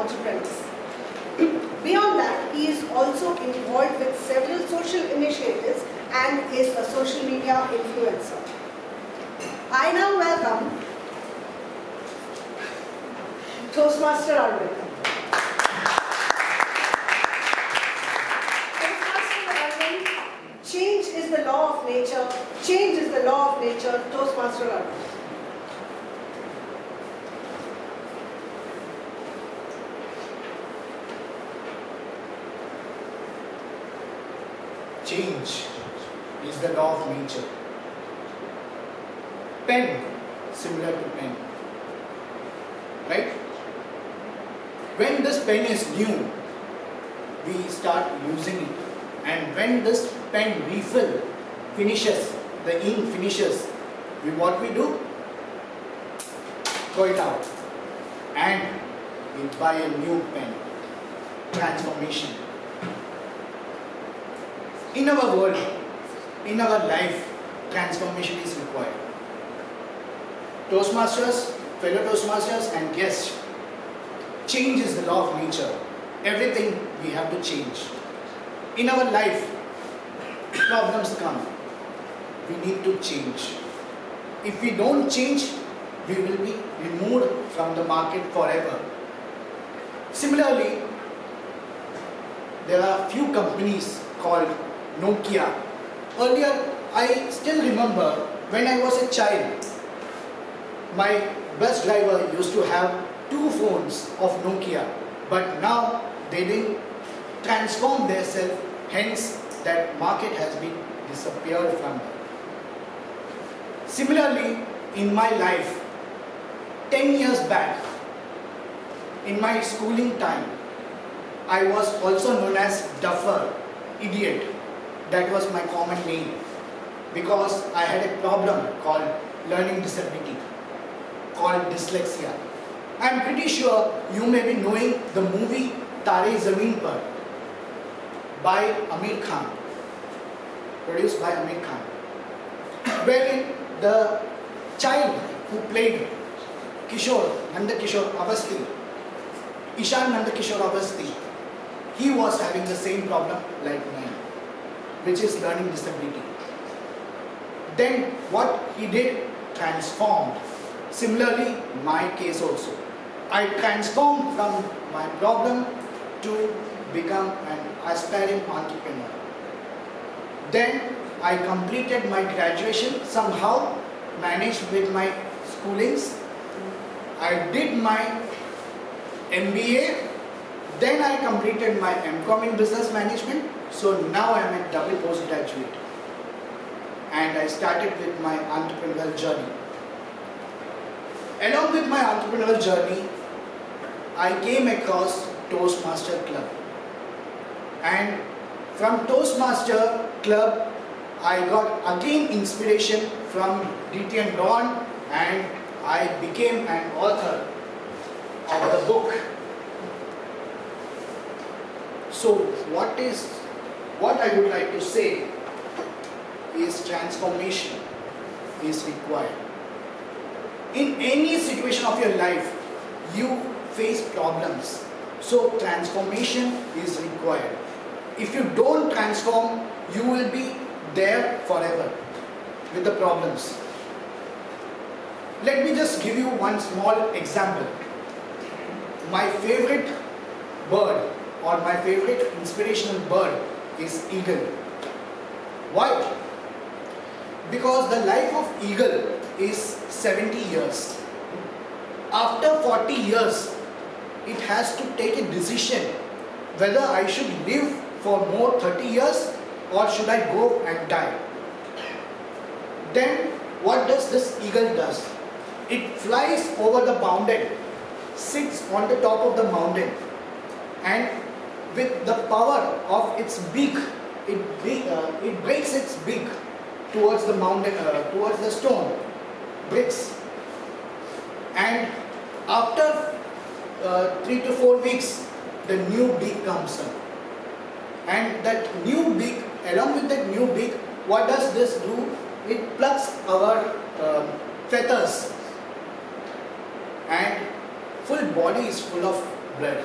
entrepreneurs. Beyond that, he is also involved with several social initiatives and is a social media influencer. I now welcome Toastmaster Arvind. Toastmaster Arvind, change is the law of nature. Change is the law of nature. Toastmaster Arvind. Change is the law of nature. Pen, similar to pen. Right? When this pen is new, we start using it. And when this pen refill finishes, the ink finishes, what we do? Throw it out. And we buy a new pen. Transformation. In our world, in our life, transformation is required. Toastmasters, fellow Toastmasters and guests, change is the law of nature. Everything we have to change. In our life, problems come. We need to change. If we don't change, we will be removed from the market forever. Similarly, there are few companies called Nokia. Earlier, I still remember when I was a child, my bus driver used to have 2 phones of Nokia, but now they didn't transform themselves, hence that market has been disappeared from them. Similarly, in my life, 10 years back, in my schooling time, I was also known as duffer, idiot. That was my common name because I had a problem called learning disability, called dyslexia. I am pretty sure you may be knowing the movie Tare Zameen Par by Amir Khan, produced by Amir Khan, wherein the child who played Nanda Kishore Avasthi, Ishan Nanda Kishore Avasthi, he was having the same problem like mine, which is learning disability. Then what he did, transformed. Similarly, my case also. I transformed from my problem to become an aspiring entrepreneur. Then I completed my graduation, somehow managed with my schoolings. I did my MBA, then I completed my MCom in business management. So now I am a double postgraduate. And I started with my entrepreneurial journey. Along with my entrepreneurial journey, I came across Toastmaster Club. And from Toastmaster Club, I got again inspiration from D.T. and Ron, and I became an author of the book. So what I would like to say is transformation is required. In any situation of your life, you face problems. So transformation is required. If you don't transform, you will be there forever with the problems. Let me just give you one small example. My favorite bird or my favorite inspirational bird is eagle. Why? Because the life of eagle is 70 years. After 40 years, it has to take a decision whether I should live for more 30 years or should I go and die. Then what does this eagle does? It flies over the mountain, sits on the top of the mountain, and with the power of its beak, it breaks its beak towards the mountain, towards the stone, bricks. And after 3 to 4 weeks, the new beak comes up. And that new beak, along with that new beak, what does this do? It plucks our feathers, and full body is full of blood.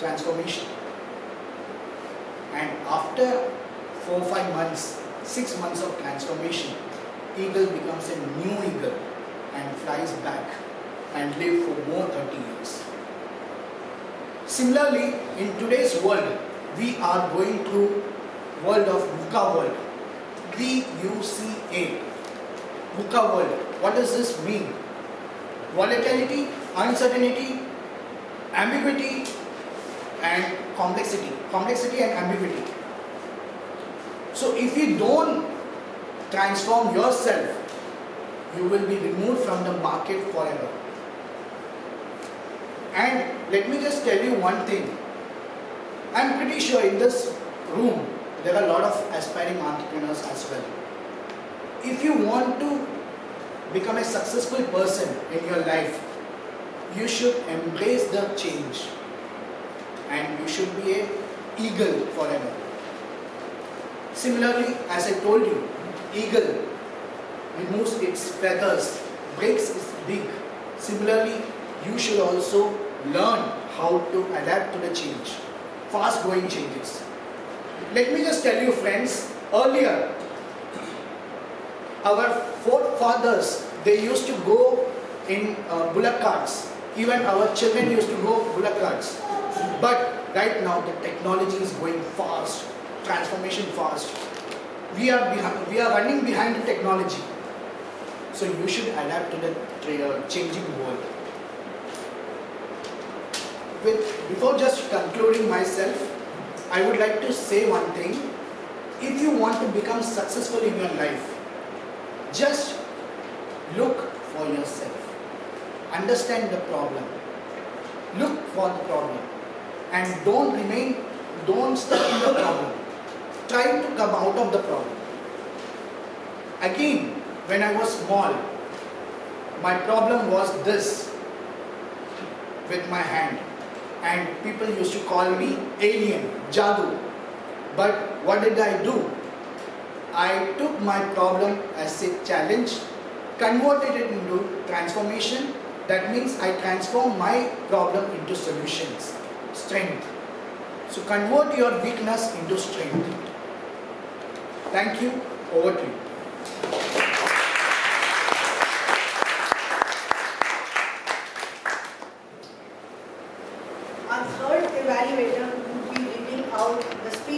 transformation. And after 4-5 months, 6 months of transformation, eagle becomes a new eagle and flies back and live for more 30 years. Similarly, in today's world, we are going through world of VUCA world. VUCA. VUCA world. What does this mean? Volatility, uncertainty, ambiguity, and complexity. Complexity and ambiguity. So if you don't transform yourself, you will be removed from the market forever. And let me just tell you one thing. I'm pretty sure in this room there are a lot of aspiring entrepreneurs as well. If you want to become a successful person in your life, you should embrace the change and you should be an eagle forever. Similarly, as I told you, eagle removes its feathers, breaks its beak. Similarly, you should also learn how to adapt to the change, fast growing changes. Let me just tell you friends, earlier our forefathers, they used to go in bullock carts. Even our children used to go bullock carts. But right now the technology is going fast, transformation fast. We are running behind the technology. So you should adapt to the changing world. Before just concluding myself, I would like to say one thing. If you want to become successful in your life, just look for yourself. Understand the problem. Look for the problem. And don't stuck in the problem. Try to come out of the problem. Again, when I was small, my problem was this with my hand. And people used to call me alien, Jadoo. But what did I do? I took my problem as a challenge, converted it into transformation. That means I transform my problem into solutions, strength. So convert your weakness into strength. Thank you. Over to you.